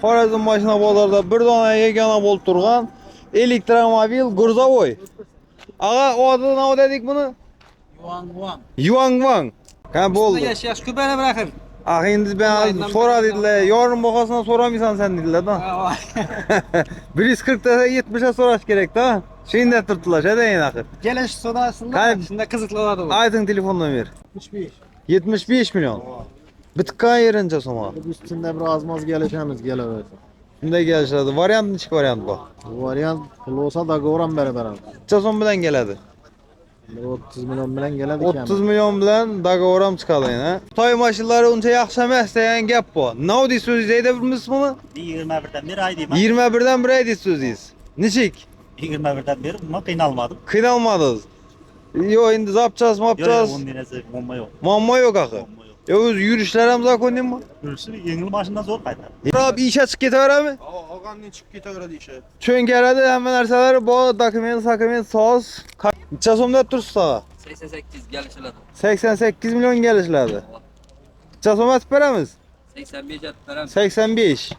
Xorazm mashina bozorida bir dona yegona bo'lib turgan elektromobil Gruzovoy. Ağa o adı ne dedik bunu? Yuan. Yuangwang. Ha bo'ldi. Yaş kübene bırakır. Ah endi ben so'ra dedilar. Yorun boqasına so'ramaysan sen dedilar da. 140 ta 70'e so'rash kerak da. Shunda turtdilar, shadayin axir. Geliş sodasında şimdi kızıklılar bu. Ayting telefon nomer. 75. 75 milyon. Bitkan yerince soma. Üstünde biraz az gelişemiz gelebilir. Shunday kelishadi. Variant nechta variant bor? Variant pul olsa da qo'ran beraber. Necha so'm bilan keladi? 30 milyon bilen geledi 30 milyon bilan dogovor ham chiqadi, ha. Xitoy mashinalari uncha yaxshi emas degan gap bor. Nima deysiz, deydi bilmaysiz buni? 21'den beri ay deyim. 21 bir ay deysiz. Nechik? 21'den beri buna qiynalmadım. Qiynalmadingiz. Yo endi zapchas, Yok mapchas. onun neresi bomba yok. Muammo yo'q axir. Bomba yok. Ya o'z yurishlar ham zakoniymi? Hırsı yengil başından zor kaytar. Rab ishga chiqib ketaveradimi? Olgandan chiqib ketaveradi ishi. Cho'nkaradi, hamma narsalari bor, dokument, so'z. Necha so'mda tursiz sağa? 88 gelişiladi. 88 milyon gelişladi. Necha so'm atib beramiz? 85 atib beramiz. 85.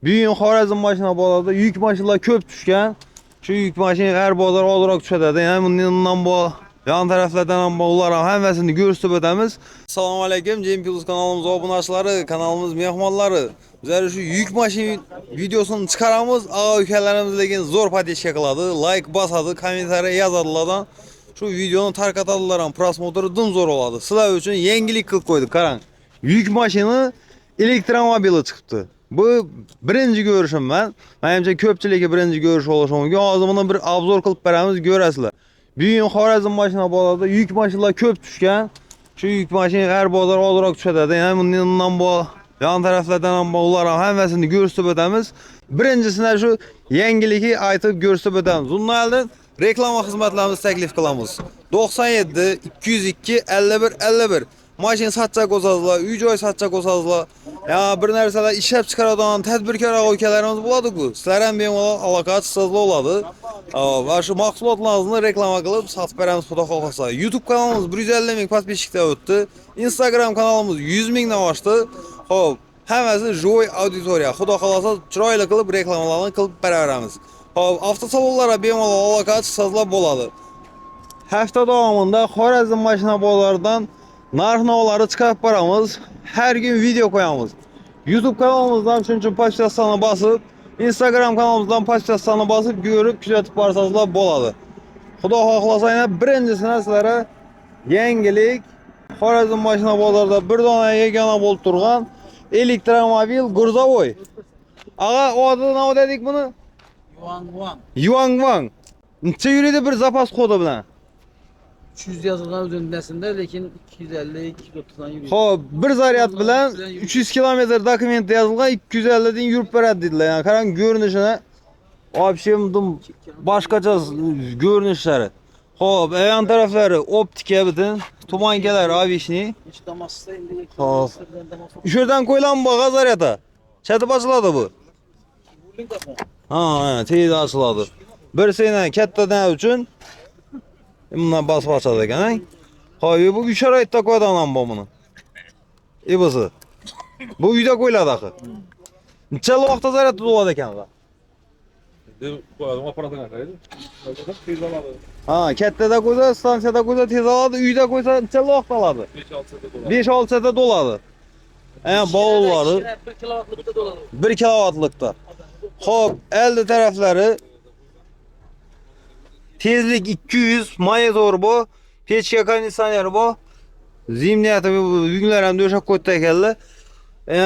Bugun Xorazm mashina bozorida yuk mashinalar ko'p tushgan. Shu yuk mashina har bozor ozroq tushadi. Ya'ni bundan bu yan taraflardan ham ular ham hammasini ko'rsatib o'tamiz. Assalomu alaykum, Jam Plus kanalimiz obunachilari, kanalimiz mehmonlari. Bizlar shu yuk mashina videosini chiqaramiz. Ağa ukalarimiz lekin zo'r podeshka qiladi, like bosadi, kommentariya yozadilardan. Shu videoni tarqatadilar ham, prosmotri dim zo'r bo'ladi. Sizlar uchun yangilik qilib qo'ydik, qarang. Yuk mashina elektromobili chiqibdi. Bu birinchi ko'rishim men. Menimcha ko'pchilikka birinchi ko'rish bo'lishi mumkin. Hozir buni bir obzor qilib beramiz, ko'rasizlar. Bugun Xorazm mashina bozorida yuk mashinalar ko'p tushgan. Shu yuk mashina har bozor ozroq tushadi. Ya'ni bundan bu yan taraflardan ham ular ham hammasini ko'rsatib o'tamiz. Birinchisini shu yangilikni aytib ko'rsatib o'tamiz. Undan oldin reklama xizmatlarimizni taklif qilamiz. 97 202 51 51 Mashina satsak o'sazlar, uy-joy satsak o'sazlar. Ya bir narsalar ishlab chiqaradigan tadbirkor aka-ukalarimiz bo'ladi-ku. Sizlar ham bemalol aloqa qilsangiz bo'ladi. Va shu mahsulotlarimizni reklama qilib sotib beramiz, xudo xolasa. YouTube kanalimiz 150 ming podpishchikda o'tdi. Instagram kanalimiz 100 mingdan oshdi. Xo'p, hammasi joy auditoriya. Xudo xolasa chiroyli qilib reklamalarni qilib beraveramiz. Xo'p, avtosalonlarga bemalol aloqa qilsangiz bo'ladi. Hafta davomida Xorazm mashina bozoridan narx-navolarni chiqarib boramiz. Har kun video qo'yamiz. YouTube kanalimizdan uchinchi podkastni bosib, Instagram kanalimizdan podkastni bosib, ko'rib, kuzatib borsangiz bo'ladi. Xudo xohlasa yana birinchisini sizlarga yangilik Xorazm mashina bozorida bir dona yegona bo'lib turgan elektromobil Gruzovoy. Ağa o adı ne dedik bunu? Yuan. Yuangwang. Necha yuradi bir zapas kodi bilan? 300 yazılgan üzerindesinde lekin 250-230'dan yürüyor. Xo'p, bir zaryad bilan 300 kilometr dokument yozilgan 250 dan yurib beradi dedilar. Yani qarang ko'rinishini. Obshimdim boshqacha ko'rinishlari. Xo'p, yan taraflari optika butun, tumankalar avishni. Hiç damasızda indi. Xo'p. O'sherdan qo'yilgan bu zaryada. Chatib ochiladi bu. Ha, tez ochiladi. Bir sena kattadan uchun bundan basib ochadi ekan. Xo'p, bu sharoitda qo'yadigan bu buni. Ibisi. Bu uyda qo'yiladi axir. Necha vaqtda zaryad bo'ladi ekan bu? Koyalım aparatına kaydı. Tez aladı. Ha, kattada qo'ysa, stansiyada qo'ysa tez oladi, uyda qo'ysa necha vaqt oladi? 5-6 saatda doladi. Bovulları 1 kilovatlıkta dolar. 1 kilovatlıkta. Xo'p, elde tarafları tezlik 200, motor bu, pechka konditsioner bu. Zimniyati yunglar ham döşek qo'ydi ekanlar.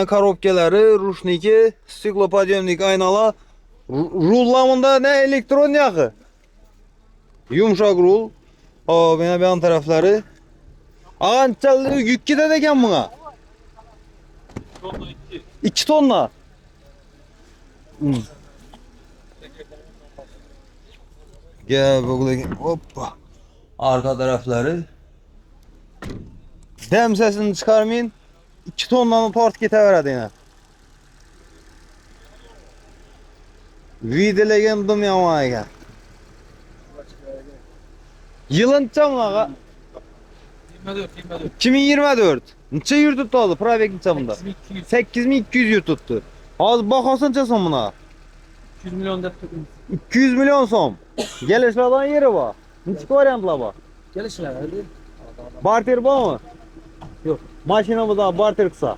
Korobkalari, rushniki, stiklopodъемник aynalar. Rullamında ne elektron yağı? Yumuşak rul. O bana bir an tarafları. Ağançalı yük gider eken buna. 2 tonla. Gel böyle hoppa. Arka tarafları. Dem sesini çıkarmayın. 2 tonla tort getiveradi yine. Videolegendim yaman ekan. Yılınca mı ağa? 24. 2024. Necha yurt tuttu? Probek necha bunda? 8200 yurt tuttu. Az bakasınca son buna. 200 milyon da tutun. 200 milyon so'm. Gelişlerden yeri var. Neçik variantlar var? Gelişler hadi. Barter bormi? Yok. Mashinamizda barter qilsa.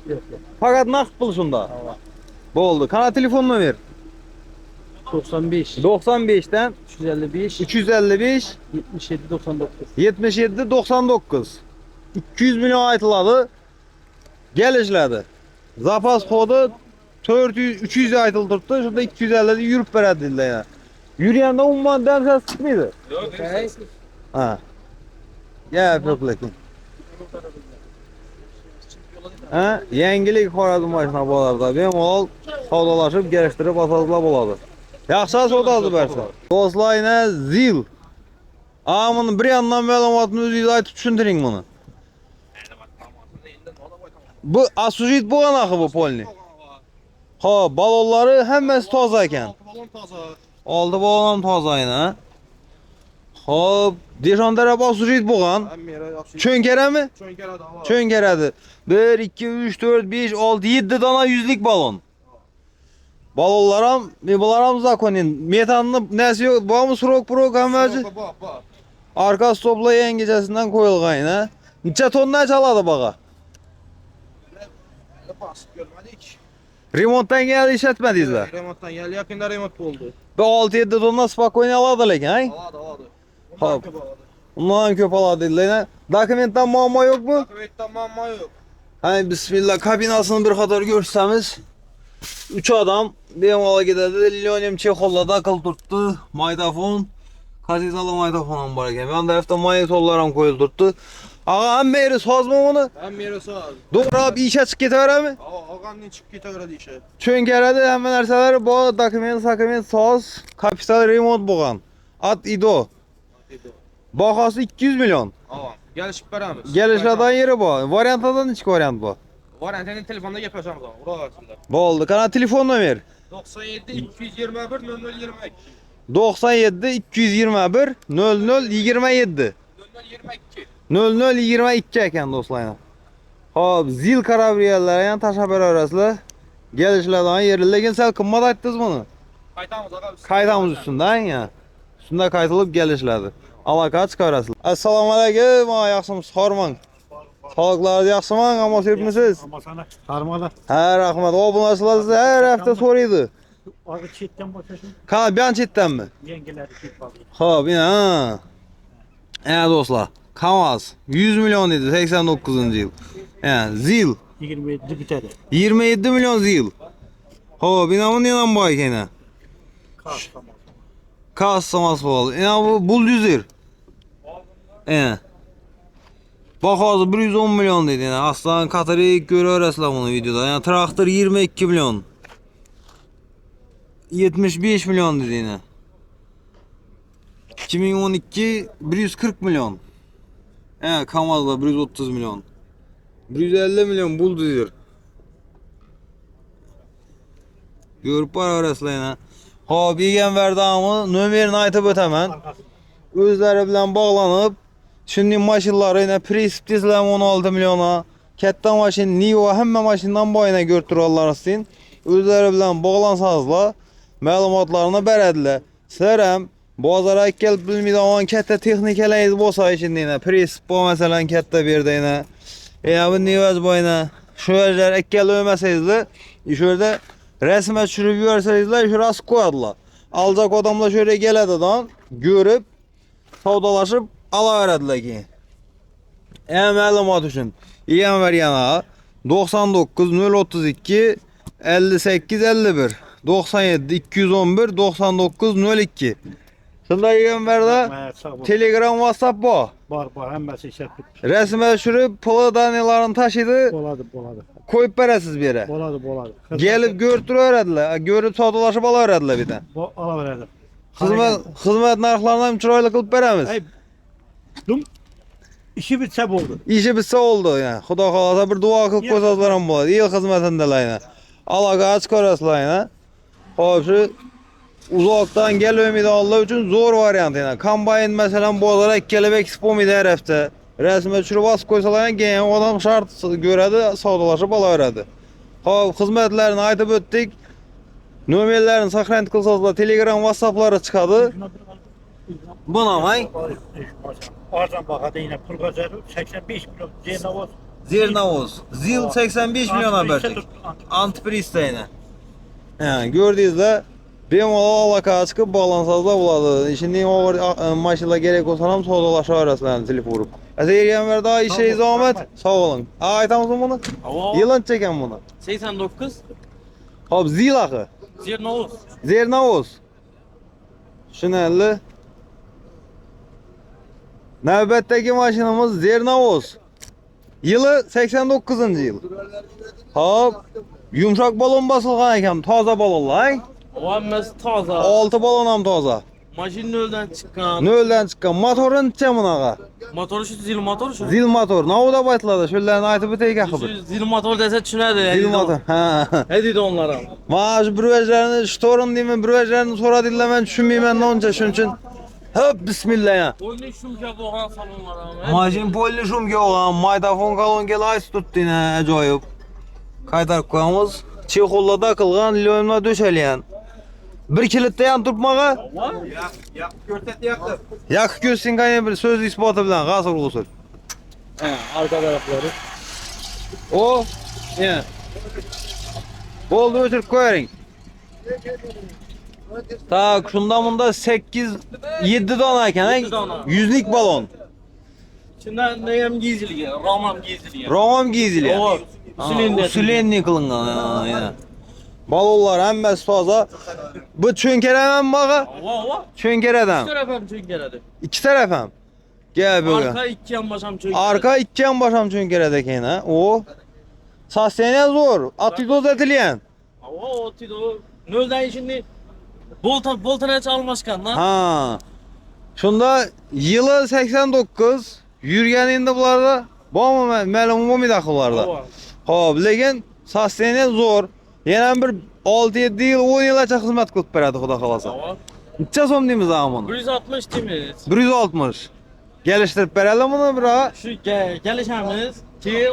Yok yok. Fakat naqd pul shunda. Bo'ldi. Qana telefonini ver. 95 95'ten 355 355 77 99. 77 99. 200 milyon aytıladi. Gelişledi. Zapas kodu 400 300 aytıldı turibdi. Shunda 250 yurib beradi dedilar yana. Yurganda umuman dam ses chiqmaydi. Yok, Okay. Ha. Gap yo'q lekin. Ha, yangilik Xorazm mashina bozorida bemalol savdolashib, gelishtirib asoslar bo'ladi. Yaxshi savdosi bersin. Do'stlar, yana Zil. Buni bir yandan ma'lumotni o'zingiz aytib tushuntiring buni. Bu asujit bo'lgan axı bu polni. Xo'p, balonlari hammasi toza ekan. Balon toza. Oldi balon toza yana. Xo'p, deshon taraf asujit bo'lgan. Hammera yaxshi. Cho'nkarami? Cho'nkaradi havo. Cho'nkaradi. 1 2 3 4 5 6 7 dona yüzlük balon. Balonlar ham, bular ham zakonin. Metanni nasi yo'q, bormi surok hammasi? Bak bak. Arka stopla yengecesinden koyulgan ha. Necha tonna çaladi baga? Basıp görmedik. Remontdan geldi işletmediyizler. Remontdan geldi. Yakında remont oldu. Bir 6-7 tonna spokojniy aladı lekin, ha? Aladı. Hop. Bundan köp aladı dediler. Dokumentdan muammo yok mu? Dokumentten mamma yok. Hani bismillah kabinasını bir kadar görsemiz 3 adam bemalol gidadi. Lyonim Chexol'da akıl turttu. Maydafon, kasetalı maydafon var ekan. Ben tarafta monitorlar ham koyulib turttu. Ağa hamma yeri sozmi buni? Hammera saz. Doğrab işe chiqib ketaveradimi? Ağanın çıkıp ketaveradi işe. Cho'nkaradi hamma narsalari bor, dokument, soz, kapital remont bo'lgan. At ido. Bahosi 200 milyon. Ağam. Gelişip beramiz. Gelishlardan yeri bor. Variantlardan necha variant bor? Var antenin telefonda yapacağım da. Uğraşsınlar. Bo'ldi. Qana telefonini ver. 97 221 0022. 97 221 0027. 0022 ekan do'stlar. Hop, zil karabriyallar yana tashab berasizlar. Gelishlardan yeri, lekin sal qimmat aytdingiz buni. Kaytamız ağa. Qaydamiz üstünden ya. Üstünde qaytılıb gelişlerdi. Alaka chiqarasizlar. Assalomu alaykum, yaxshimisiz? Hormon. Sog'liqlaringiz yaxshimi? Ammo sepmisiz? Ama sana sarmada. Ha, rahmat. Obunachilar sizni har hafta so'raydi. Ağır çetten boşasın. Qani, bu chetdanmi? Yengeler çet bakıyor. Xo'p, ha. Do'stlar, Kamaz 100 milyon edi 89-yil. Zil 27 bitedi. 27 milyon zil. Xo'p, buni ham boy ekan. Kalkamaz. Kassamas bo'ldi. Bu buldozer. Bahosi 110 milyon dedi. Aslan Qatarik ko'raverasizlar buni videoda. Traktor 22 milyon. 75 milyon dedi yine. 2012 140 milyon. Kamaz'da 130 milyon. 150 milyon buldozer. Görüp baraverasizlar yana. Hop, yegan verdamı nömerini aytıp ötemen. Özleri bilen bağlanıp şimdi maşinları yine Presiptizler 16 milyona. Katta maşin, Nivo hemme maşindən boyuna görtürürlər sizin. Özleri bilen bağlansazlar. Məlumatlarını berədilər. Sizlər hem bazara gəlib bilməyən katta texnikalarınız bolsa içində yine Presip bu məsələn katta berdə yine. Bu Nivoz boyuna şu yerlər əkkəl ölməsəydilər. İşördə resme çürüp görseyizler şurası koyarlar. Alacak adamla şöyle gelediğinden görüp savdalaşıp alaverediler ki. Məlumat üçün İyan ver yana 99 032 58 51 97 211 99 02. Şunda İyan verdə Telegram, WhatsApp bu. Var hem şey bitmiş. Resme çürüp pılı daniyalarını taşıdı. Boladı. Koyup berəsiz bir yere. Boladı. Gelip görtürüverdiler. Görüp savdalaşıp alaverdiler bir de. Bu alaverelim. Hizmet narxlarından chiroyli qilib beramiz. Hey. Dum. İşi bitse oldu. İşi bitse oldu yani. Xudo xolasa bir dua qilib qo'ysanglar ham bo'ladi. El xizmatindalar yana. Aloqa chiqarasizlar yana. Hop, shu uzoqdan kelmaydiganlar uchun zo'r variant yana. Kombayn masalan bozorga kelib eksport bo'lmaydi har hafta. Rasmga tushirib osib qo'ysalar ham keyin odam shart ko'radi, savdolashib olaveradi. Hop, xizmatlarini aytib o'tdik. Nomerlerini saxlanib qilsangizlar, Telegram, WhatsApp'lari chiqadi. Buna may. Arzan bahada yine pul kazanır. 85 milyon Zernavoz. Zernavoz. Zil 85 milyona verdik. Antiprista yine. Yani gördüğünüzde bemalol alakaga chiqib bağlansazlar bo'ladi. Şimdi o maşinlar gerek olsa ham savdolashaverasizlar telefon urib. Azergan daha işe izomat. Sağ olun. Aytamız bunu. Yılan çeken bunu. 89 Hop zil akı. Zernavoz. Zernavoz. Şunelli. Navbatdagi mashinamiz Zernavoz. Yılı 89 yıl. Hop. Yumşak balon basılgan ekan, toza balonlar. Oğamız taze. 6 balon ham toza. Majin nölden çıkan. Nölden chiqqan motori necha bunaqa? Motoru şu zil motor şu. Zil motor. Navoda baytladi, shularni aytib o'taylik axir. Şu zil motor dese tushunadi. Zil motor. Ha. Ne dedi onlara? Mana shu bruvajlarni, shtorin deyman, bruvajlarni so'radinglar, men tushunmayman noncha, shuning uchun. Hop, bismillah ya. Oyunu şumka boğan salonlara. Mashin polli shumga olgan, maydafon kolonga lays tutding, ajoyib. Qaytarib qo'yamiz. Chexollarda qilgan, lyonlar döşelgan. Bir kilitda ham turibmaga. Yaqib ko'rsang qani bir so'z isboti bilan g'asr usul. Arka tarafları. O, ya. Bo'ldi, o'chirib qo'ying. Tak, shunda bunda 8-7 dona ekan, 7 dona. 100lik balon. İçinden neyem giyzilgen, Roman giyzilgen. Romam giyizilgan. O, silindir. Usulenli qilingan, aynen. Balonlar hammasi toza. Bu cho'nkaram baga? Ova. Cho'nkaradan. İki tarafım çönkeredi. İki taraf ham. Gel böyle. Arka iki yan başam çönkeredi. Arka ikki ham bosham cho'nkarada ekan, ha. O. Sosteniyat zo'r. Atidoz etilgan. Ova o tido. Nölden şimdi boltana çalmaskan lan. Ha. Shunda yılı 89. Yurgan endi bularda. Bormi, ma'lum bo'lmaydi axirlarda. Ova. Hop, lekin sosteniyat zo'r. Yana bir 6-7 yil, 10 yilgacha xizmat qilib beradi, xudo xolasa. Ova. Necha so'm deymiz buni? 160 timiz. 160. Geliştirip verelim bunu bira. Şu gelişemiz ki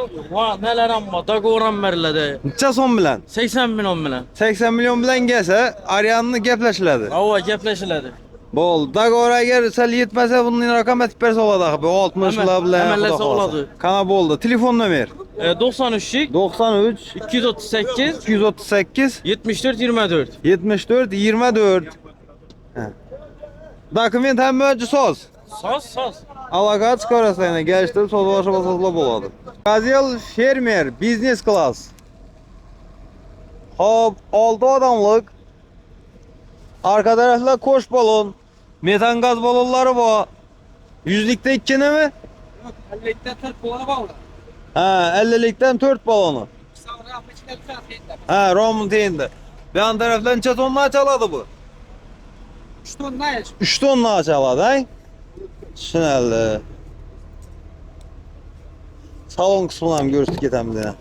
nelerim var, dagoram verildi. Necha so'm bilan? 80 milyon bilen. 80 milyon bilan gelse Ariyan'ını gepleşiladi. Ova gepleşiledi. Bol. Dagor eğer sel yetmese bunun rakam etip berse oladu. Bu 60 Hemen- bilan. hemenlese oladı. Kana boldu. Telefon nömer 93 93 238 238 74 24. 74 24. Dokument hem önce söz. Saz. Alaka çıkarasayına geliştirip sozlaşa basasıla boladı. Gazel Fermer Business Class. Hop 6 adamlık. Arka tarafta koş balon. Metan gaz balonları bu. Yüzlükte 2 ne mi? Ellikten 40 puanı var. Ha 50'likten 4 balonu. Sonra içinde bir saat yeter. Ha Roman teyinde. Bir an taraftan çatonla çaladı bu. 3 ton ne yaş? 3 tonla çaladı hay. Şunallı. Salon kısmından görürsük yetem dene.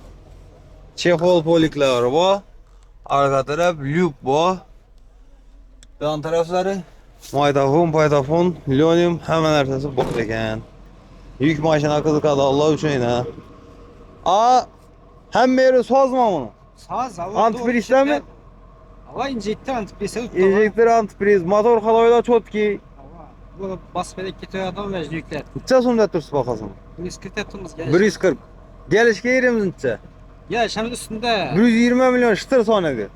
Çefol polikler bu. Arka taraf lüp bu. Yan tarafları maydafon, lyonim hemen ertesi bok eken. Yük maşına kızıkadı Allah üçün ha. Hem beri sozma bunu. Saz hava. Antipriste mi? Hava incetti antipriste. Enjektör antipriz, motor halayla çotki. Bu bas bedek gidiyor adam ve yükler. Neçə so'mda tursa baxasan? Bunu iskrit yaptığımız gel. 140. Gelişke yerimiz neçə? Ya şamın üstünde. 120 milyon şıtır sonraki.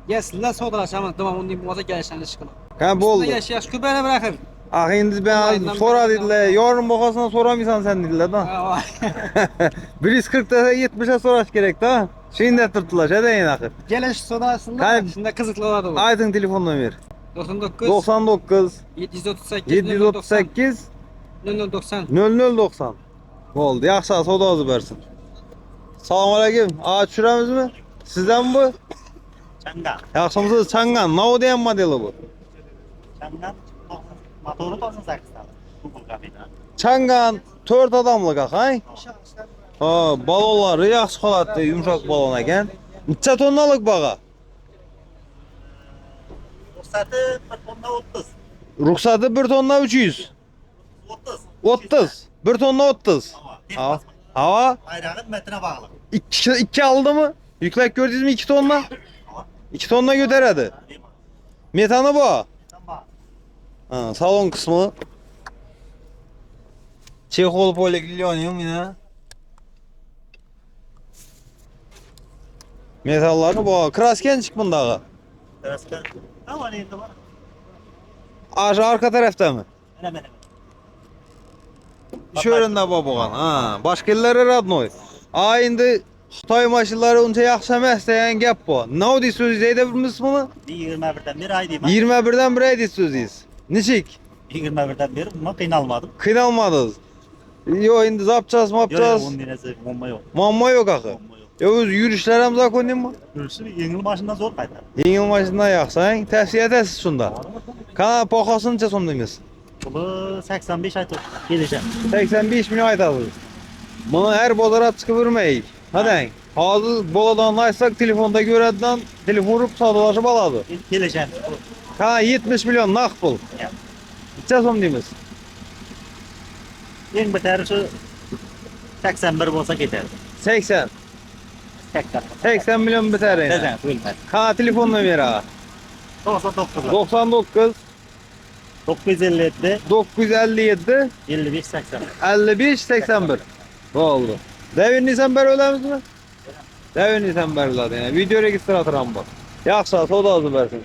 Gelsinler soğudular şamın. Tamam onun gibi moza gelişenle çıkın. Ha boldu. Yaş kübene bırakın. Ah indi ben Onlardan sonra biri- dediler, yarın bakasına soramıyorsan sen dediler da. 140 dese 70'e soraş gerek da. Şimdi de tırtılar, şey deyin akır. Geliş sonrasında Hayır. şimdi kızıklılardı bu. Aydın telefon numara. 99 99 738 738 0090. 0090. Oldu, yaxşı soda azı versin. Salam aleyküm. Ağa düşüremiz mi? Sizden bu? Çanga. Yaxşımısınız Çangan. Ne o diyen modeli bu? Çanga. Motoru basın sakıstan. Google kafeda. Çangan 4 adamlık akay. Ha, balonları yaxşı holatda, yumşak balon ekan. Neçə tonnalıq bağa? Ruhsatı 1 tonna 30. Ruhsatı 1 tonna 300. 30. 30. 1 tonna 30. Ama. Hava. Hava Bayrağın metrine bağlı. 2 aldı mı? Yüklek gördünüz mü 2 tonla? 2 tonla götüredi. Metanı bu. Ha, salon kısmı. Çexol poliglinium yine. Metalları bu. Krasken çık bundağı. Teraskan. Ama neydi var? Aşağı arka tarafta mı? Hemen hemen. Şöyle bu boğan. Ha, başqa yerlərə radnoy. A indi Xitay maşınları unca yaxşı emas degan gap bu. Ne deyirsiz? Eydə bilmirsiz bunu? 21'den beri ay diyeyim. 21'den 1 deyirsiz. Neçik? 21'den beri ama kıynalmadım. Kıynalmadınız. Yo indi zapacağız, Yok mapacağız. onun dinesi bomba yok. Mamma yok axı. Bomba yok. Ya öz yürüşlərəm zakonin mi? Hırsı yengil başında zor kaytar. Yengil maşından yaxsan, tavsiyə edəsiz şunda. Kana poxasını neçə somdayız? Bunu 85 ay tuttu. Geleceğim. 85 milyon aytadınız. Bunu her bozara çıkıp vermeyik. Hadi. Hazır boladan aysak telefonda görədən telefon vurup sadılaşıp aladı. Geleceğim. Kana 70 milyon naq pul. Ya. Neçə somdayız? En beter şu 81 olsa gider. 80. 80. 80 milyon biter yani. Neden? Bilmem. Kana telefonla ver ha. 99. 99 957 957 55 80. 55 81. Oldu. Devin Nisan öləmiz mi? Devin Nisan ölədi yani. Video registratıram bu. Yaxşı, o da azı versin.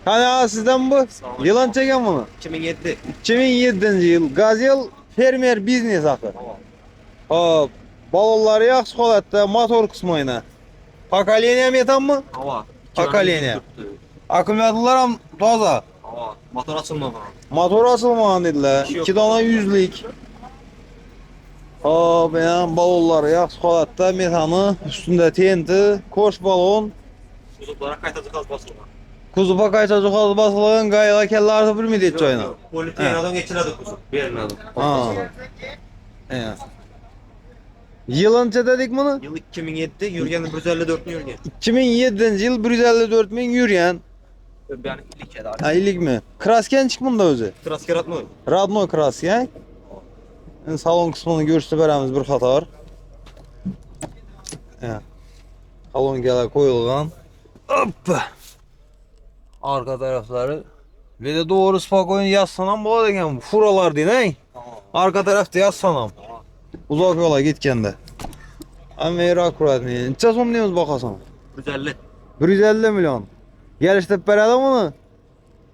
Hani sizden bu? Yılan çeken bunu? 2007. 2007 yıl. Gazel fermer biznes akı. Hop. Balonları yaxşı holatda, motor kısmı yine. Pakaleniya metan mı? Hava. Pakaleniya. Akümülatörler ham toza. Hava. Motor açılmagan. Motor açılmagan dediler. 2 tane 100'lik. Hop, yani balonları yaxşı holatda, metanı, üstünde TNT, koş balon. Kuzuklara kaytacı gaz basılgan. Kuzupa qayta cihaz basılgan, qayla kelle artı bir mi deyip çoyna? Politenadan geçiradi kuzuk. Verilmedi. Ha. Evet. Yılınca dedik bunu? Yıl 2007, yürgen 154 yürgen. 2007 yıl 154 bin yürüyen. Yani ilik eder. Ha, ilik mi? Krasken çık bunda özü. Trasker atma. Radno krasken. Yani salon kısmını görüştü beremiz bir hata var. Evet. Salon gele koyulgan. Hoppa. Arka tarafları. Ve de doğru spakoyun yazsanam buladı eken furalar değil he? Arka tarafta yazsanam. Uzak yola gitken de. Ama akurat ne? Neçə som deyimiz bakasan? 150. 150 milyon. Geliştirip verelim onu.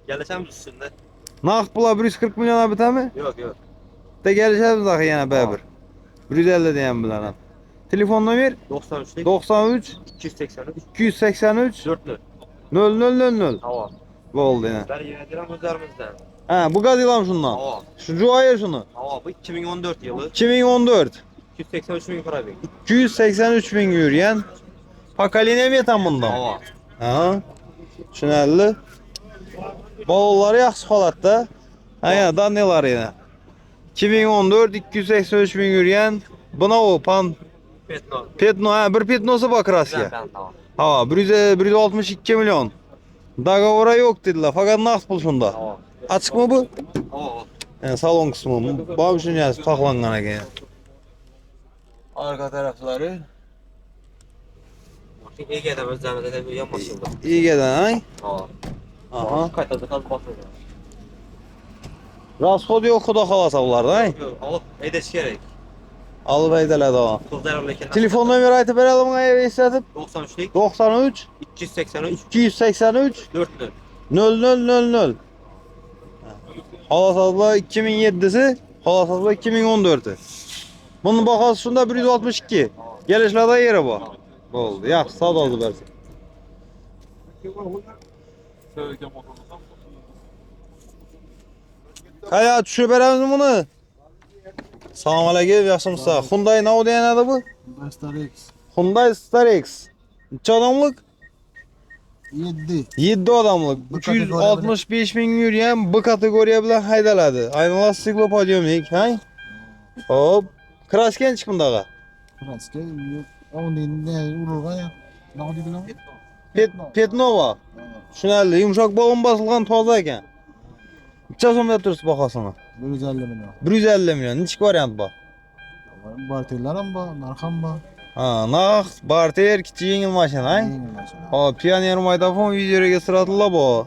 Geleceğim üstünde. Naq pula 140 milyona biter mi? Yok yok. De gelişeriz axı yana bəyabir. 150 deyən bilənəm. Telefon nömər 93'lik. 93 283. 283 4'lü. 0000. Hava. Bu oldu yəni. Ben yedirem üzerimizde. Hə, bu qaz ilan şundan. Hava. Şu cuayır şunu. Hava bu 2014 yılı. 2014 283 bin para bir. 283 bin yürüyen. Pakaliniya metan bundan. Hava. Ha. Şunəlli. Balonları yaxşı holatda. Ha ya dannelar yenə. 2014 283 bin yürüyen. Buna o pan Petno. Petno, ha bir Petno'su bak Rasya. Ben tamam. Ha 162 milyon. Dogovora yok dediler fakat naqd pul şunda. Hava. Açık mı bu? Hava. Yani salon kısmı. Bab üçün yani saxlanğan ekan. Arka tarafları Maşın iyi gedem özlemede de bir yan başıldı. iyi geden ay. Hava. Aha. Kaytacı gaz basıldı. Rasxod yok xuda xalas avlarda ay. Yok alıp edeş gerek. Alıp eydələr daha. Kızlar leken. Telefon nömrə aytıb verəlim ay istədib. 93'lik. 93 283. 283 4'lü. 0000. Halasazla 2007'si, halasazla 2014'ü. Bunun bakası şunda 162. Gelişlerde yeri bu. Bu oldu. Yaxşı, sağ oldu versin. Kaya düşürüp verəmiz bunu. Salam aleyküm, yaxşımızsa. Hyundai ne diyen adı bu? Star X Hyundai Star X. Neçə adamlık? 7 7 adamlık. Bu 265 bin yürüyen bu kategoriya bilen haydaladı. Aynalar siklopodiyomik, hay? Hop. Krasken çık bundağa. Franska yok. Onun ne ururga ya. Ne oldu bilen? Petnova. Şunalli yumuşak balon basılgan toza eken. Neçə somda turist bakasına? 150 milyon. 150 milyon. Neçik variant bu? Barterler ama narxam var. Ha, naq barter kichik yengil mashina. Yengil mashina. Hop, Pioneer maydafon video registratorlar bu.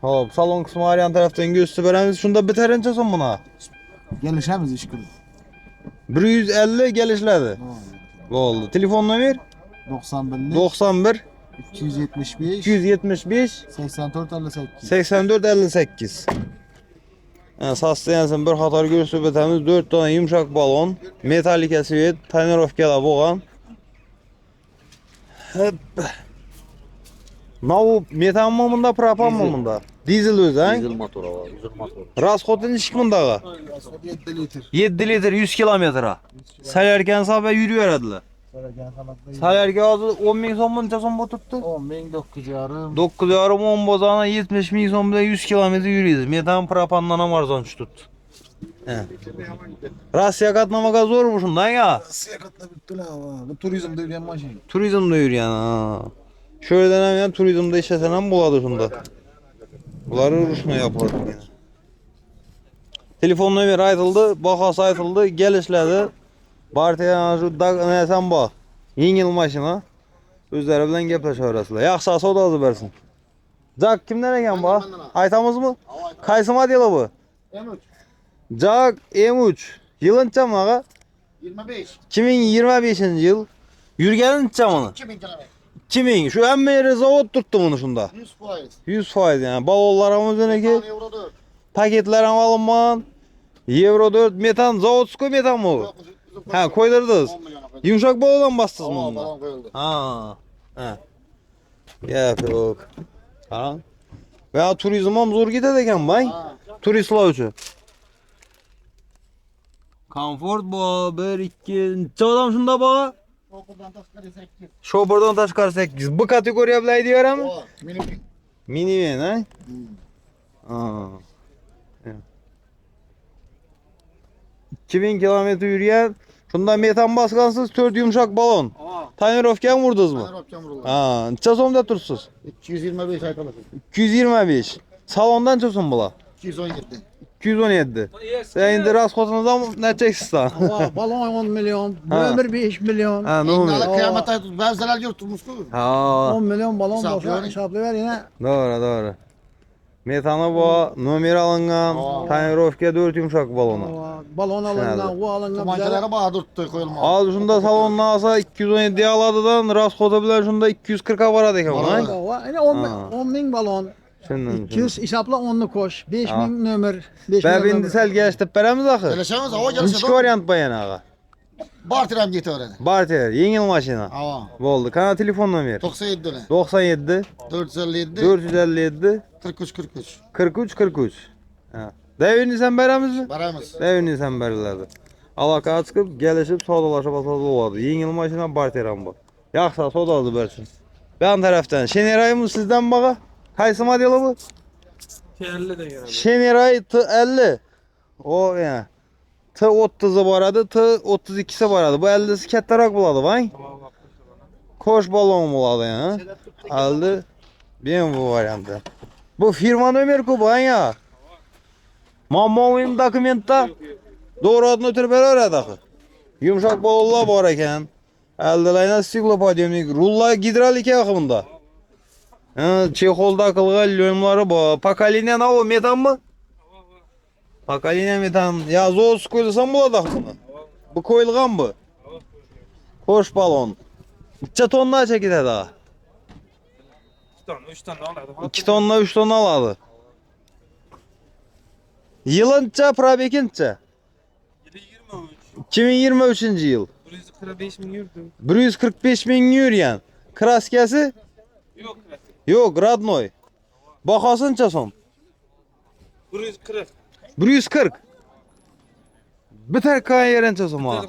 Hop, salon kısmı arayan taraftan gösterip beremiz. Şunda biterince son buna. Gelişemiz iş kılır. 150 gelişledi. Oldu. Telefon nomer 91 91 275 275 84 58. 84 58. Yani saslayansın bir hatar görsüp etemiz 4 tane yumuşak balon, metalik svet, tonirovkalar bo'lgan. Hop. Nav metan mı bunda, propan mı bunda? Dizel o'zi, ha? Dizel motoru var, dizel motoru. Rasxoti nechik bundaga? 7 litr. 7 litr 100 kilometre. Salarkan sabah yürüyoradilar. Salarga hozir 10 ming so'm buncha so'm o'tibdi. 10 bin 9,5. 9,5 10 bozana 70 ming so'm bilan 100 kilometre yürüydi. Metan propandan ham arzon tutdi. Rossiya qatnamaga zo'r bu shundan ya. Siyakatla bittiler ama. Bu turizmde yürüyen maşin. Turizmde yürüyen ha. Şöyle hem turizmde işlesen hem buladı şunda. Bunları uruşma yapılır yine. Telefon numara aytıldı, bahası aytıldı, gelişledi. Bartiyan şu nesen bak. Yengil maşina. Özleri bilen gepleşiyorlar. Yaxşı soda versin. Jack kimden eken bu? Aytamız mı? Kaysı modeli bu? M3. Jack M3. Yılınca mı ağa? 25. 2025 yıl. Yürgenince mi? 2000 kilometre. 2000. Şu emme yeri zavod tuttu bunu şunda. 100%. 100% yani. Balonlarımız öneki. Euro 4. Paketlerim alınman. Euro 4 metan. Zavodskoy metan mı bu? Ha koydurdunuz. 10 milyona koyduk. Yumuşak balondan bastınız mı Tamam, bunda? balon koyuldu. Ha. Ha. Yapyok. Ha. Veya turizmam zor gider eken bay. Ha. Turistler için. Comfort bu 1 2 çoğdam şunda bu. Okuldan taşları 8. Şoburdan taşkar 8. Bu kategoriya bilen diyor mu? O, mini. Minivan ha? Aa. 2000 kilometre yürüyen, şunda metan baskansız 4 yumuşak balon. Tonirovkan vurdunuz mu? Arapçam vuruldu. Ha, neçe so'mda tursiz? 225 aykalık. 225. Salondan neçe so'm bula? 217. 217. Sen indi rasxotinizdan neçeksiz ha? Balon 10 milyon. Ha. Ömür 5 milyon. Ha, ne oluyor? Kıyamet ayı benzeler yurtulmuş ku. Ha, 10 milyon balon Hesaplıyorum. boşa hesaplayıver yine. doğru doğru. Metanı bu, nomer alıngan, tonirovka 4 yumuşak balonu. Balon alıngan, o alıngan. Kumançalara bağ durttu koyulma. Az şunda salonuna alsa 217 aladıdan rasxoti bilen şunda 240'a varad eken bu. Yine Ha. 10 bin balon. Şimdi. 200 hesapla 10'lu koş. 5 Ha. bin nömer. 5 Ben milyon indi sel geçtip beremiz axı. Gelişemez hava Neçik variant bayan ağa? Bartirem git öğren. Barter, yengil maşina. Hava. Boldu. Kana telefon nomer. 97 ne? 97 457 457 43 43. 43 43. Ha. Devrini sen beremiz mi? Baramız. Devrini sen beriladi. Alaka çıkıp gelişip sodalaşıp asalı oladu. Yengil maşina barteram bu. Yaxsa sodalı bersin. Ben taraftan Şeneray'ımız sizden bağa. Kaysı modeli bu? Terli de gene. Şeneray T50. O yani. T30'u baradı, T32'si baradı. Bu 50'si kattaroq bo'ladi, vay. Koş balon bo'ladi yani. Aldı. Ben bu variantı. Bu firma nomer ku bu ya. Mammo'nun dokumenta doğru adını ötürüp öğret axı. Yumuşak balonlar var eken. Eldelayna stiklopodiyumnik rulla gidrolik axı bunda. Çexolda akılgan lönları bu. Pakalina ne o metan mı? Pakalina metan. Ya zoz koyulsan buladı axı bunu. Bu koyulgan bu. Koş balon. Neçe tonna çekide daha? 3 tane alады. 2 tonna 3 tonna aladı. Yılınca probekince? 2023 yıl. 145 min yurdu. 145 bin yürüyen. Kraskası? Yok. Yok, radnoy. Bakasınca son. 140. 140. Biter kayan yerince son ha.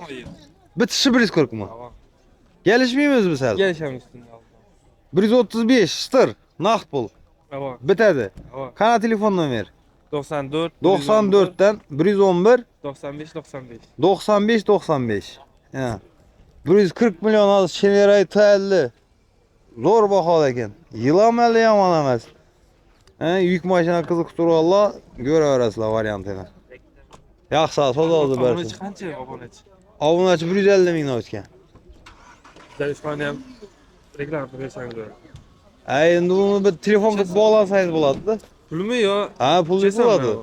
Bitişi 140 mı? Gelişmeyimiz misal? Gelişemişsin. 135 stır. Naqd pul. Ava. Bitedi. Ava. Kana telefon nomer? 94. 94'ten 111 95 95. 95 95. Ya. 140 milyon az Şeneray T50. Zor bahalı eken. Yılam eli yaman emas. Yük maşina kızık Allah göreverasizlar variantını. Yaxşı, soda oldu Abonechi bersin. qancha abonechi? Obunachi 150 mingdan o'tgan. Sizler İspanya'ya reklam verseniz de. Endi bunu bir telefon qilib bog'lasangiz bo'ladi-da. Pulmi yo? Ha, pulli Kesem bo'ladi. mi?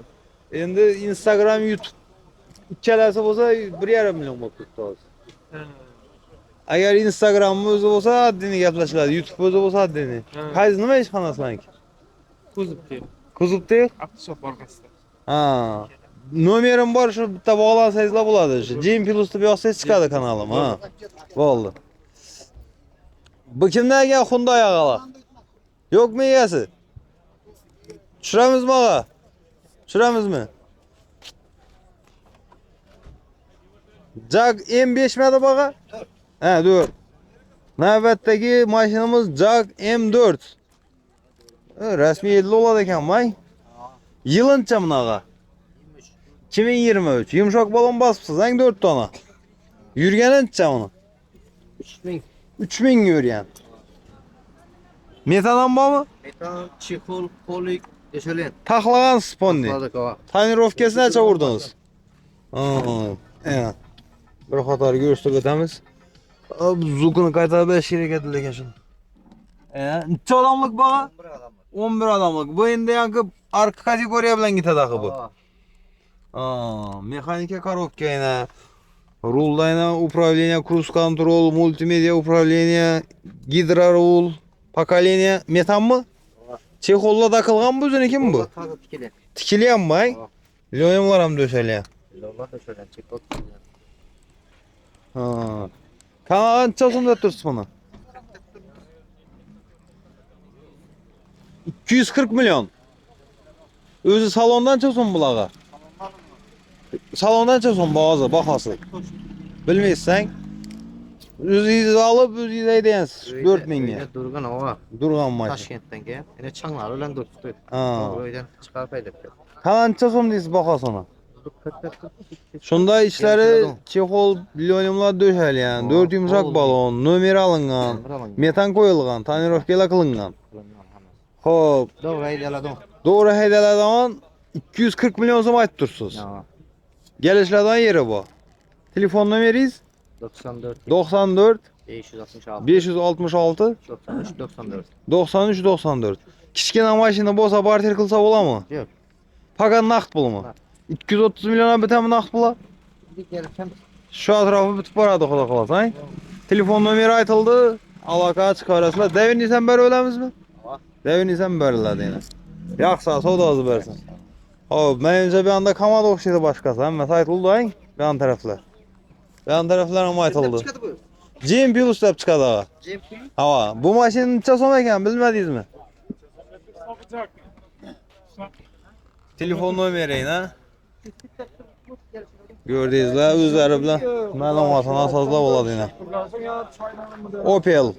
Endi Instagram, YouTube ikkalasi bo'lsa 1,5 million bo'lib ketdi hozir. Agar Instagram'ı o'zi bo'lsa addini gaplashiladi, YouTube o'zi bo'lsa addini. Qaysi nima ishxonasidanki? Kuzupki. Kuzovda? Avtoshop orqasida. Ha. Nomerim bor, shu bitta bog'lansangizlar bo'ladi. Shu Jim Plus'ni yozsangiz chiqadi kanalim, ha. Bo'ldi. Bu kimdan ekan Hyundai ag'alar? Yo'qmi egasi? Tushiramizmi og'a? Tushiramizmi? Jag M5 mi edi baga? Ha, 4. Navbatdagi mashinamiz Jag M4. Rasmiy yilli bo'ladi ekan, may. Yılıncha bunaqa. 2023. Yumshoq balon basibsiz, hang 4 dona. Yurganincha uni? 3000. 3000 yurgan. Metadan bormi? Metan, chexol, polik, esholen. Taxlagan sponni. Hozir Tonirovkasini necha urdingiz? Bir qator ko'rsatib o'tamiz. Zukuni qaytarib berish kerak edi lekin shuni. Necha odamlik baga? 11 odamlik. Bu endi yangi arka kategoriya bilan ketadi axı bu. Mexanika коробка yana. Rulda yana управление, cruise control, multimedia управление, gidrorul, поколение metanmi? Chexolda takılgan bu o'zinikin bu? Takip tikili. Tikilyan bay. Loyamlar ham döşeli. Lolar da şöyle çekot. Kanalın çasında tursun bunu. 240 milyon. Özü salondan çasın bulağa. Salondan çasın bazı bakası. Bilmeysen. Özü alıp özü deydiyensiz. 4 minge. Durgan ova. Durgan maçı. Taşkent'ten gel. Yine çanlar ölen durttu. Ha. Oradan çıkarıp edip. Kanalın çasın deysiz bakasına. Şunda işleri çexol milyonlar döşeli yani. 4 yumuşak balon, nömeri alıngan, metan koyulgan, tonirovkalar kılıngan. Hop. Doğru heydeladım. Doğru heydelerden 240 milyon so'm aytib tursiz. Gelişlerden yeri bu. Telefon numeriyiz 94 94 566 566 93 94. 93 94. Kichkina mashina bo'lsa barter qilsa bo'ladimi? Yo'q. Fakat naqd pulmi? 230 milyona bitami naqd puli? Şu atrafı bitib boradi xudo xolasa. Telefon nomeri aytıldı. Aloqa chiqarasizlar. Deviniysan beri o'lamizmi? Deviniysan beriladi yana. Yaxshi, savdosi bersin. Hop, menimcha bu anda komanda o'xshaydi boshqasi. Hammasi aytildi, ang. Bu yon taraflar. Bu yon taraflar ham aytildi. Jim Plus deb chiqadi ağa. Ha, bu mashina necha so'm ekan, bilmadingizmi? Telefon nomeri, ha? Gördüğünüzler özleri bilen məlumatını asasla oladı yine. Opel.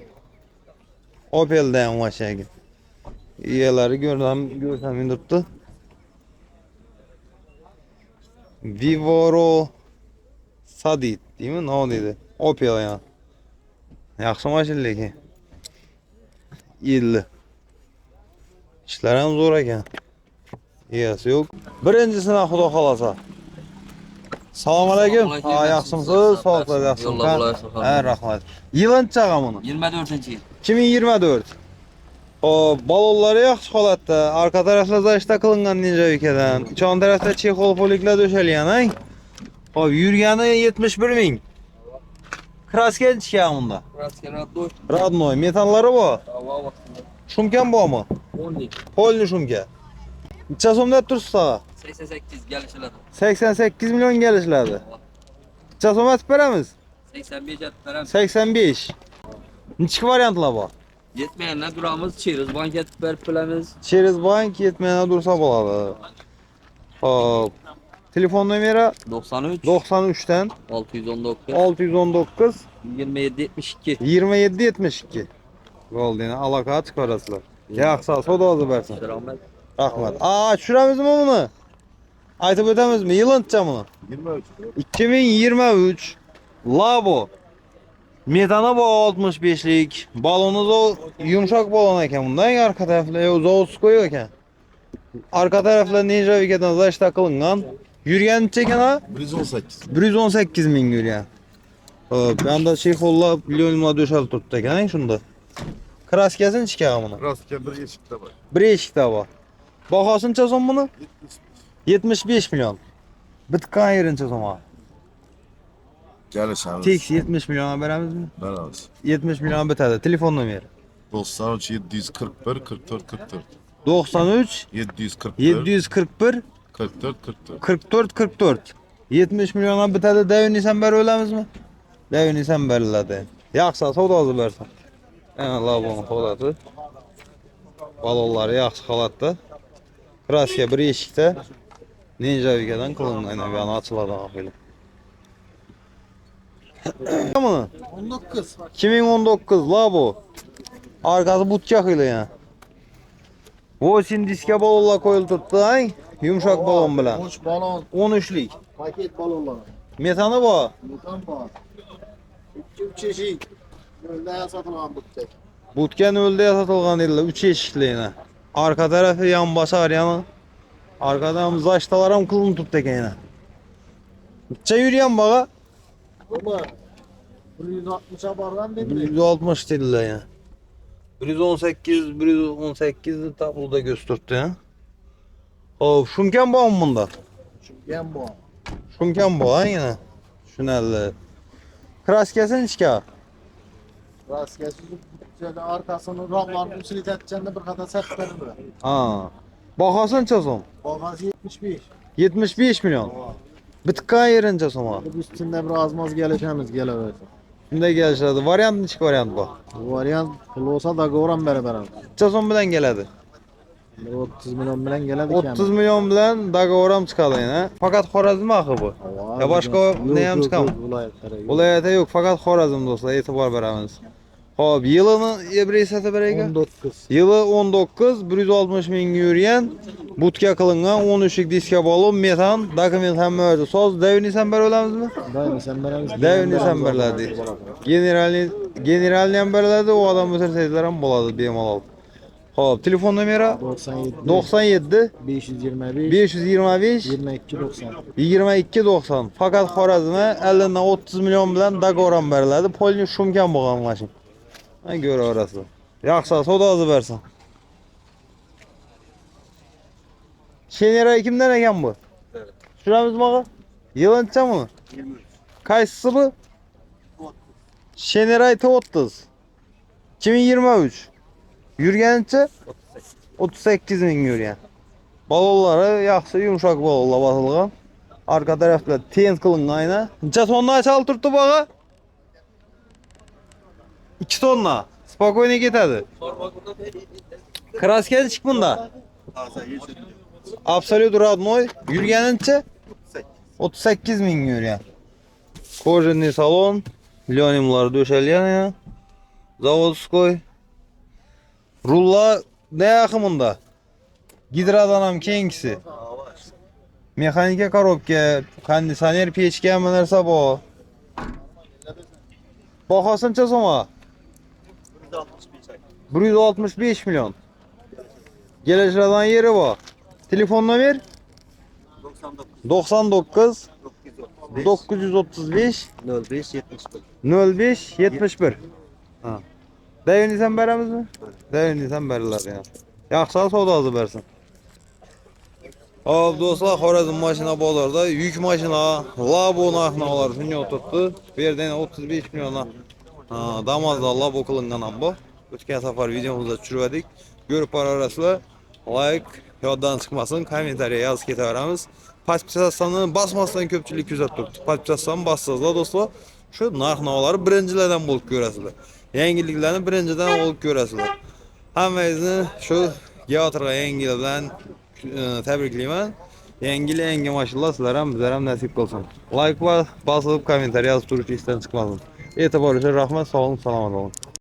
Opel deyen maşaya git. İyeleri görsem indirtti. Vivoro Sadit değil mi? Ne oldu? Opel ya. Yaxşı maşinli ki. İyildi. İşler hem zor eken. İyisi yok. Birincisine xudo xolasa. Assalomu alaykum. Yaxshimisiz? Sog'lik, yaxshimisiz? Ha, rahmat. Yılıncha ağa bunu? 24-yil. 2024. O balonları yaxshi holatda. Arka taraflar zashta qilingan Ninja Vikadan. Ichon tarafda chexol poliklar döşelgan, ha? Hop, yurgani 71 ming. Kraska nechga bunda? Radnoy. Metallari bu. Shumkan bormi? Polni shumka. Necha so'mda tursiz ağa? 88 gelişiladi. 88 milyon gelişlerde. Necha so'm atib beramiz? 85 atlarım. 85. Necha variantlar bor? Yetmeyenler durağımız çiğriz. Banket verip bilemiz. Через bank yetmeyene dursa bo'ladi. Hop. Telefon nomeri 93 93'ten 619 619 27 72. 27 72. Bo'ldi, yana aloqa chiqarasizlar. Yaxshi, savdosi bersin. Rahmet. Rahmat. Tushiramizmi buni? Aytib o'tamizmi? Yilıncha buni? 2023 Labo. Metana bu 65'lik. Balonuz o yumuşak balon ekan bundan. Arka taraflar zavodskoy ekan. Arka taraflar Ninja Vikadan zaş takılıngan. Yürgen necha ekan ha? 118. 118 ming yurgan. Ben de Şeyholla milyonumla döşel tuttu ekan şunda. Kraskasini chiqagan buni. Rastga bir eshikda bor. Bir eshikda bor. Bahosini so'm buni? 75 milyon. Bitcoin yerincha so'm. Kelishamiz. Tek 70 milyona beramizmi? Beramiz. 70 milyon bitadi. Telefon nomeri. 93 741 44 44. 93 741 741 44 44. 44 44. 70 milyona bitadi. Devini sen ber ölemizmi? Devini sen beriladi. Yaxşı savdosi bersin. Allah bunu holati. Balonlar yaxşı holatda. Kraska bir eshikda. Ninjavigadan qilingan, yana ochiladi ahili. Buni 19. 2019 la bu. Arkası butka qıyla ya. 8 diska balonlar qo'yilib turibdi, ay. Yumshoq balon bilan. 13 balon, 13lik. paket balonlar. Metani bor. Metan bor. 2-3 eshik. Yo'lda sotilgan bu tek. Butkan o'lda yasatilgan edi, 3 eshikli yana. Arka tarafı yan basar yana. Arkadan zaştalar ham qilinib turibdi ekan yana. Necha yurgan baga? Ama 160'a borgan dedi. 160 dediler ya. 118, 118 tabloda gösterdi ya. Hop, şunken bağım bunda. Yan bu. Şunken bu aynen. Şunallı. Kraskasını içka. Rastga suzib bütçede arkasını ramlarını üstüne tetçende bir kadar setlerim. Ha. Bahasını çasam. Bagajı 75. 75 milyon. Bitcoin yerince soma. Bu üstünde bir azmaz gelişemiz geleversin. Şimdi gelişledi. Varyant mı çık varyant bu? Bu varyant pul olsa da qo'ran beraber. Çasom bilen geledi. 30 milyon bilen geledi ki. 30 milyon bilen dogovoram çıkadı yine. Fakat Xorazm axı bu. Ya başka neyem çıkam? Vilayete yok fakat Xorazm dostlar etibar beramiz. Hop yılını ebreyset'i bereyge? 19. Yılı 19, 160 min yürüyen, butka kılıngan 13'lik diska balon, metan, dokument hem mövcü. Soz devini sen ber ölemiz mi? Dayı sen beremiz. Devini sen berledi. Generalini hem berledi, o adam öterseydiler hem boladı bemalal. Hop telefon numara 97 97 525 525 22 90. 22 90. Fakat Xorazm'a elinden 30 milyon bilen dagoran beriledi. Polni şumken boğan maşın. Ha göre orası. Yaxşı soda azı versin. Şenera kimden eken bu? Şuramız mı? Yılınca mı? 23. Kaysısı bu? Şenera 30. 2023. Yürgenince 38 min yürgen. Balonları yaxşı yumuşak balolla basılgan. Arka tarafta tent kılıngan ayna. Neçe tonla çal turttu bağa? 2 tonla. Spokojno ketadi. Kraskasi chiq bunda. Absolut родной. Yurganincha 38 min yurgan. Кожаный salon. Lionimlar döşelgan ya. Zavodskoy. Rulla ne yakımında? Gidradan ham kengisi. Mexanika korobka, konditsioner pechka hamma narsa bor. Bahosincha so'ma? 165 milyon. Gelişlerden yeri var. Telefon nomer? 99 935 05 71. 05 71. Ha. Devini sen beremiz mi? Devini sen berirler ya. Yaxşı savdosu bersin. Hop dostlar, Xorazm maşina bozorda yük maşina Labo narxnavlar shunga o'tiribdi. Bu yerda 35 milyona Damazda Labo qilingan ham bu. O'tgan safar videomizda tushirdik. Ko'rib borasizlar. Like yoddan chiqmasin, kommentariya yozib ketaveramiz. Podpisatsiyani basmasdan ko'pchilik kuzatib turibdi. Podpisatsiyani bassangizlar do'stlar, shu narx-navolarni birinchilardan bo'lib ko'rasizlar. Yangiliklarni birinchidan olib ko'rasizlar. Hammangizni shu Geotrga yangi yil bilan tabriklayman. Yangi yil yangi mashinalar sizlar ham bizlar ham nasib qilsin. Like va bosib kommentariya yozib turish ishdan chiqmasin. E'tibor uchun rahmat, sog' olun, salomat bo'lin.